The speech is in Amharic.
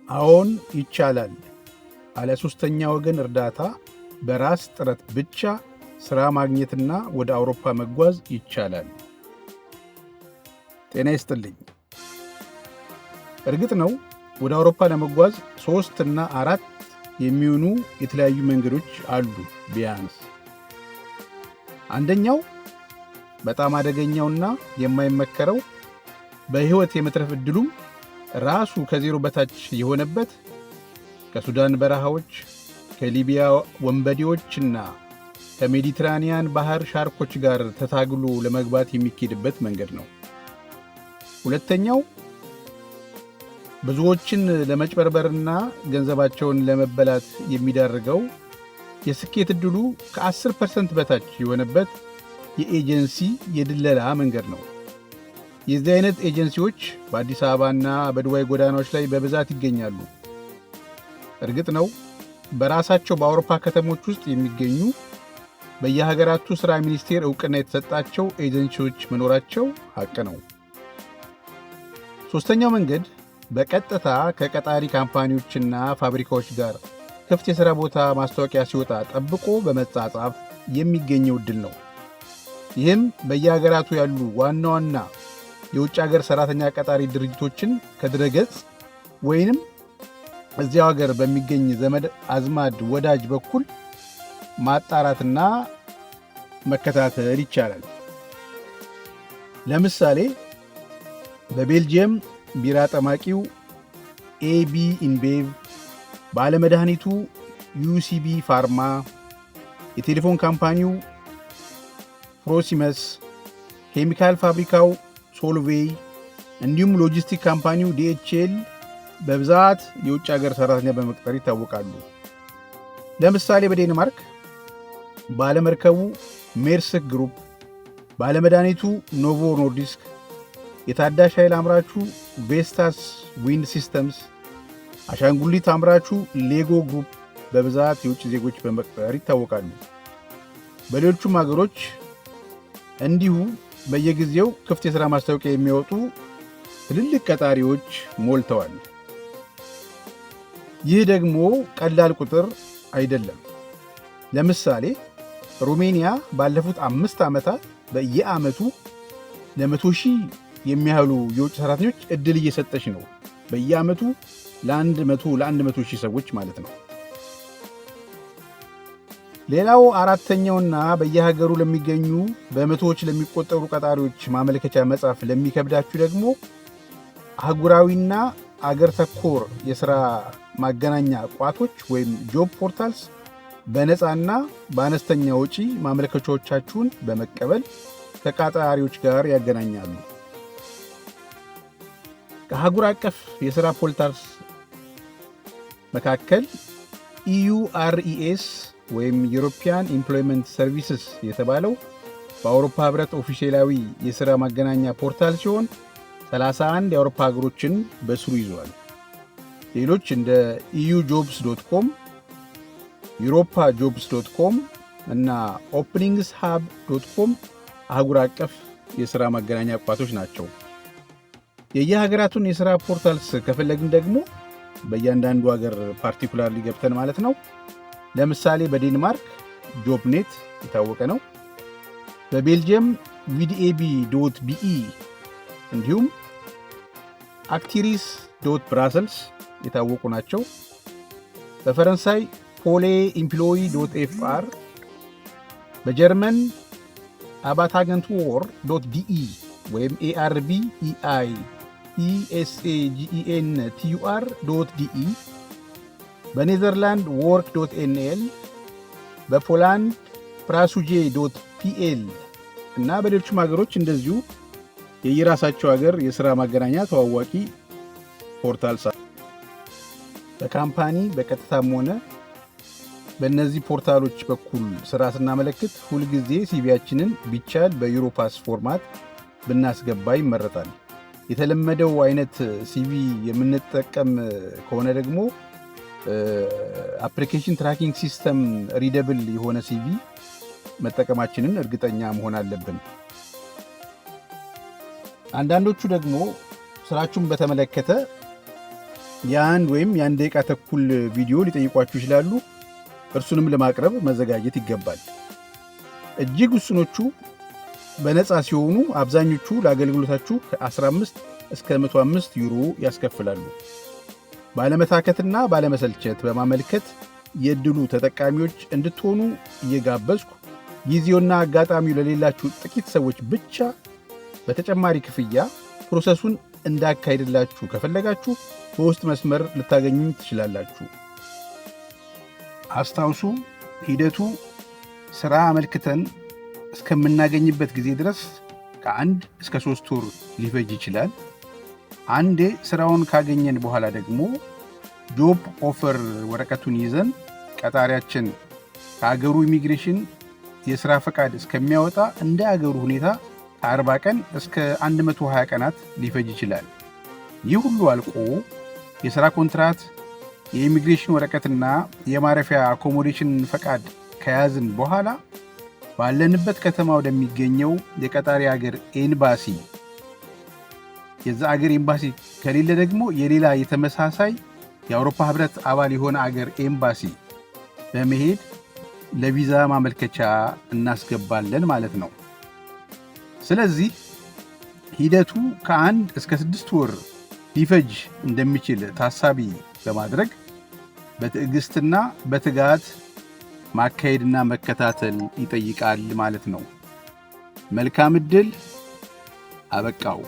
አዎን ይቻላል። አለ ሶስተኛ ወገን እርዳታ በራስ ጥረት ብቻ ሥራ ማግኘትና ወደ አውሮፓ መጓዝ ይቻላል። ጤና ይስጥልኝ። እርግጥ ነው ወደ አውሮፓ ለመጓዝ 3 እና 4 የሚሆኑ የተለያዩ መንገዶች አሉ። ቢያንስ አንደኛው በጣም አደገኛውና የማይመከረው በሕይወት የመትረፍ ዕድሉም ራሱ ከዜሮ በታች የሆነበት ከሱዳን በረሃዎች፣ ከሊቢያ ወንበዴዎችና ከሜዲትራኒያን ባህር ሻርኮች ጋር ተታግሎ ለመግባት የሚኬድበት መንገድ ነው። ሁለተኛው ብዙዎችን ለመጭበርበርና ገንዘባቸውን ለመበላት የሚዳርገው የስኬት ዕድሉ ከ10% በታች የሆነበት የኤጀንሲ የድለላ መንገድ ነው። የዚህ አይነት ኤጀንሲዎች በአዲስ አበባና በዱባይ ጎዳናዎች ላይ በብዛት ይገኛሉ። እርግጥ ነው በራሳቸው በአውሮፓ ከተሞች ውስጥ የሚገኙ በየሀገራቱ ሥራ ሚኒስቴር ዕውቅና የተሰጣቸው ኤጀንሲዎች መኖራቸው ሐቅ ነው። ሦስተኛው መንገድ በቀጥታ ከቀጣሪ ካምፓኒዎችና ፋብሪካዎች ጋር ክፍት የሥራ ቦታ ማስታወቂያ ሲወጣ ጠብቆ በመጻጻፍ የሚገኘው ዕድል ነው። ይህም በየሀገራቱ ያሉ ዋና ዋና የውጭ ሀገር ሠራተኛ ቀጣሪ ድርጅቶችን ከድረገጽ ወይንም እዚያው ሀገር በሚገኝ ዘመድ አዝማድ ወዳጅ በኩል ማጣራትና መከታተል ይቻላል። ለምሳሌ በቤልጅየም ቢራ ጠማቂው ኤቢ ኢንቤቭ፣ ባለመድኃኒቱ ዩሲቢ ፋርማ፣ የቴሌፎን ካምፓኒው ፕሮሲመስ፣ ኬሚካል ፋብሪካው ሶልቬይ እንዲሁም ሎጂስቲክ ካምፓኒው ዲኤችኤል በብዛት የውጭ ሀገር ሠራተኛ በመቅጠር ይታወቃሉ። ለምሳሌ በዴንማርክ ባለመርከቡ ሜርስክ ግሩፕ፣ ባለመድኃኒቱ ኖቮ ኖርዲስክ፣ የታዳሽ ኃይል አምራቹ ቬስታስ ዊንድ ሲስተምስ፣ አሻንጉሊት አምራቹ ሌጎ ግሩፕ በብዛት የውጭ ዜጎች በመቅጠር ይታወቃሉ። በሌሎቹም አገሮች እንዲሁ በየጊዜው ክፍት የሥራ ማስታወቂያ የሚያወጡ ትልልቅ ቀጣሪዎች ሞልተዋል። ይህ ደግሞ ቀላል ቁጥር አይደለም። ለምሳሌ ሩሜኒያ ባለፉት 5 ዓመታት በየዓመቱ ለ100,000 የሚያህሉ የውጭ ሠራተኞች ዕድል እየሰጠች ነው። በየዓመቱ ለ100,000 ሰዎች ማለት ነው። ሌላው አራተኛውና በየሀገሩ ለሚገኙ በመቶዎች ለሚቆጠሩ ቀጣሪዎች ማመልከቻ መጻፍ ለሚከብዳችሁ ደግሞ አህጉራዊና አገር ተኮር የሥራ ማገናኛ ቋቶች ወይም ጆብ ፖርታልስ በነፃና በአነስተኛ ወጪ ማመልከቻዎቻችሁን በመቀበል ከቀጣሪዎች ጋር ያገናኛሉ። ከአህጉር አቀፍ የሥራ ፖርታልስ መካከል ኢዩአርኢኤስ ወይም ዩሮፒያን ኢምፕሎይመንት ሰርቪስስ የተባለው በአውሮፓ ኅብረት ኦፊሴላዊ የሥራ ማገናኛ ፖርታል ሲሆን 31 የአውሮፓ ሀገሮችን በስሩ ይዟል። ሌሎች እንደ euJobs.com፣ europajobs.com እና openingshub.com አህጉር አቀፍ የሥራ ማገናኛ ቋቶች ናቸው። የየሀገራቱን የሥራ ፖርታልስ ከፈለግን ደግሞ በእያንዳንዱ ሀገር ፓርቲኩላር ሊገብተን ማለት ነው። ለምሳሌ በዴንማርክ ጆብኔት የታወቀ ነው። በቤልጅየም ቪዲኤቢ.ቢኢ እንዲሁም አክቲሪስ.ብራሰልስ የታወቁ ናቸው። በፈረንሳይ ፖሌ ኢምፕሎይ.ኤፍአር፣ በጀርመን አባታገንትወር.ዲኢ ወይም ARBEI ESAGENTUR.ዲኢ፣ በኔዘርላንድ work.nl፣ በፖላንድ pracuje.pl እና በሌሎችም ሀገሮች እንደዚሁ የየራሳቸው ሀገር የሥራ ማገናኛ ተዋዋቂ ፖርታልስ። በካምፓኒ በቀጥታም ሆነ በእነዚህ ፖርታሎች በኩል ሥራ ስናመለክት ሁልጊዜ ሲቪያችንን ቢቻል በዩሮፓስ ፎርማት ብናስገባ ይመረጣል። የተለመደው አይነት ሲቪ የምንጠቀም ከሆነ ደግሞ አፕሊኬሽን ትራኪንግ ሲስተም ሪደብል የሆነ ሲቪ መጠቀማችንን እርግጠኛ መሆን አለብን። አንዳንዶቹ ደግሞ ስራችሁን በተመለከተ የአንድ ደቂቃ ተኩል ቪዲዮ ሊጠይቋችሁ ይችላሉ። እርሱንም ለማቅረብ መዘጋጀት ይገባል። እጅግ ውስኖቹ በነፃ ሲሆኑ አብዛኞቹ ለአገልግሎታችሁ ከ15 እስከ 105 ዩሮ ያስከፍላሉ። ባለመታከትና ባለመሰልቸት በማመልከት የዕድሉ ተጠቃሚዎች እንድትሆኑ እየጋበዝኩ ጊዜውና አጋጣሚው ለሌላችሁ ጥቂት ሰዎች ብቻ በተጨማሪ ክፍያ ፕሮሰሱን እንዳካሄድላችሁ ከፈለጋችሁ በውስጥ መስመር ልታገኙ ትችላላችሁ። አስታውሱ፣ ሂደቱ ሥራ አመልክተን እስከምናገኝበት ጊዜ ድረስ ከ1 እስከ 3 ወር ሊፈጅ ይችላል። አንዴ ሥራውን ካገኘን በኋላ ደግሞ ጆብ ኦፈር ወረቀቱን ይዘን ቀጣሪያችን ከአገሩ ኢሚግሬሽን የሥራ ፈቃድ እስከሚያወጣ እንደ አገሩ ሁኔታ ከ40 ቀን እስከ 120 ቀናት ሊፈጅ ይችላል። ይህ ሁሉ አልቆ የሥራ ኮንትራት፣ የኢሚግሬሽን ወረቀትና የማረፊያ አኮሞዴሽን ፈቃድ ከያዝን በኋላ ባለንበት ከተማ ወደሚገኘው የቀጣሪ አገር ኤምባሲ፣ የዛ አገር ኤምባሲ ከሌለ ደግሞ የሌላ የተመሳሳይ የአውሮፓ ህብረት አባል የሆነ አገር ኤምባሲ በመሄድ ለቪዛ ማመልከቻ እናስገባለን ማለት ነው። ስለዚህ ሂደቱ ከ1 እስከ 6 ወር ሊፈጅ እንደሚችል ታሳቢ በማድረግ በትዕግስትና በትጋት ማካሄድና መከታተል ይጠይቃል ማለት ነው። መልካም ዕድል። አበቃው።